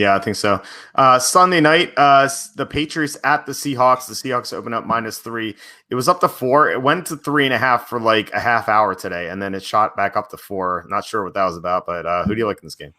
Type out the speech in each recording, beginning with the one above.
Yeah, I think so. Sunday night, the Patriots at the Seahawks. The Seahawks opened up -3. It was up to 4. It went to 3.5 for like a half hour today, and then it shot back up to 4. Not sure what that was about, but who do you like in this game?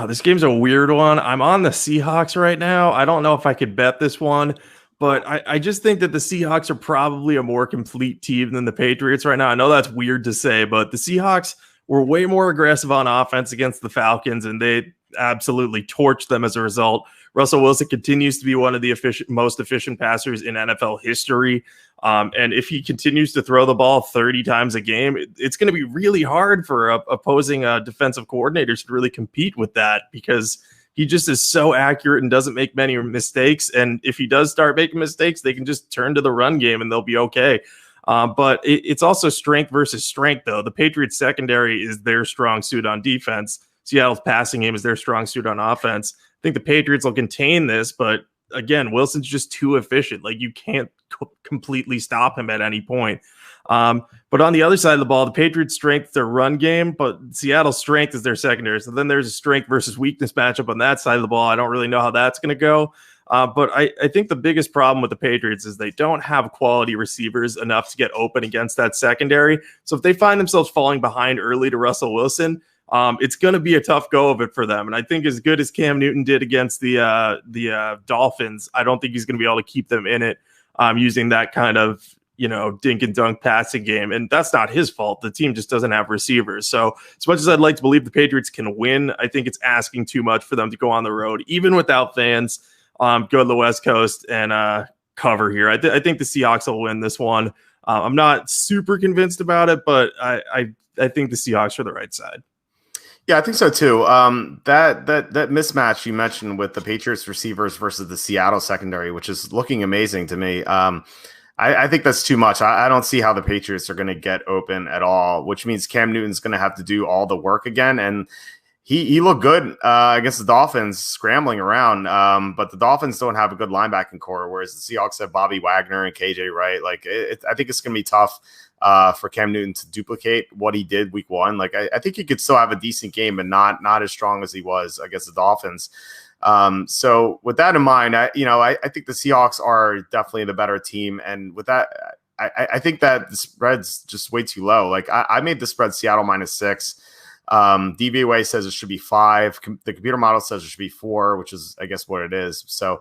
This game's a weird one. I'm on the Seahawks right now. I don't know if I could bet this one, but I just think that the Seahawks are probably a more complete team than the Patriots right now. I know that's weird to say, but the Seahawks were way more aggressive on offense against the Falcons, and they absolutely torched them as a result. Russell Wilson continues to be one of the most efficient passers in NFL history. And if he continues to throw the ball 30 times a game, it's going to be really hard for opposing defensive coordinators to really compete with that because he just is so accurate and doesn't make many mistakes. And if he does start making mistakes, they can just turn to the run game and they'll be okay. But it's also strength versus strength, though. The Patriots secondary is their strong suit on defense. Seattle's passing game is their strong suit on offense. I think the Patriots will contain this, but again, Wilson's just too efficient. Like you can't completely stop him at any point. But on the other side of the ball, the Patriots' strength is their run game, but Seattle's strength is their secondary. So then there's a strength versus weakness matchup on that side of the ball. I don't really know how that's going to go. But I think the biggest problem with the Patriots is they don't have quality receivers enough to get open against that secondary. So if they find themselves falling behind early to Russell Wilson, it's going to be a tough go of it for them. And I think as good as Cam Newton did against the Dolphins, I don't think he's going to be able to keep them in it using that kind of, dink and dunk passing game. And that's not his fault. The team just doesn't have receivers. So as much as I'd like to believe the Patriots can win, I think it's asking too much for them to go on the road, even without fans, go to the West Coast and cover here. I think the Seahawks will win this one. I'm not super convinced about it, but I think the Seahawks are the right side. Yeah, I think so too. That mismatch you mentioned with the Patriots receivers versus the Seattle secondary, which is looking amazing to me. I think that's too much. I don't see how the Patriots are going to get open at all, which means Cam Newton's going to have to do all the work again. And he looked good against the Dolphins scrambling around. But the Dolphins don't have a good linebacking core, whereas the Seahawks have Bobby Wagner and KJ Wright. Like I think it's going to be tough for Cam Newton to duplicate what he did week 1. Like I think he could still have a decent game, but not as strong as he was against the Dolphins. So with that in mind, I think the Seahawks are definitely the better team. And with that, I think that the spread's just way too low. Like I made the spread Seattle -6. DVOA says it should be 5. The computer model says it should be 4, which is, I guess, what it is. So,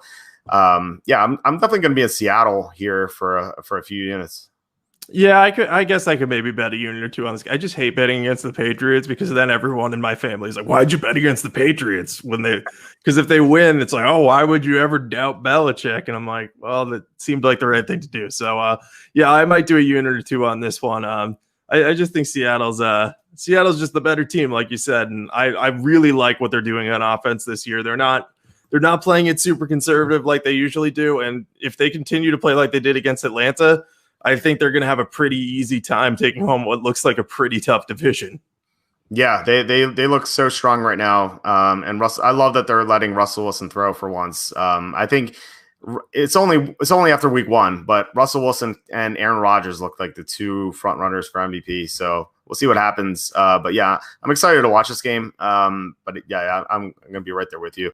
yeah, I'm definitely going to be in Seattle here for a few units. Yeah, I guess I could maybe bet a unit or two on this. I just hate betting against the Patriots because then everyone in my family is like, "Why'd you bet against the Patriots?" Because if they win, it's like, "Oh, why would you ever doubt Belichick?" And I'm like, "Well, that seemed like the right thing to do." So, yeah, I might do a unit or two on this one. I just think Seattle's just the better team, like you said, and I really like what they're doing on offense this year. They're not playing it super conservative like they usually do, and if they continue to play like they did against Atlanta, I think they're going to have a pretty easy time taking home what looks like a pretty tough division. Yeah, they look so strong right now. And Russell, I love that they're letting Russell Wilson throw for once. I think it's only after week 1, but Russell Wilson and Aaron Rodgers look like the two front runners for MVP. So we'll see what happens. But yeah, I'm excited to watch this game. But yeah, I'm going to be right there with you.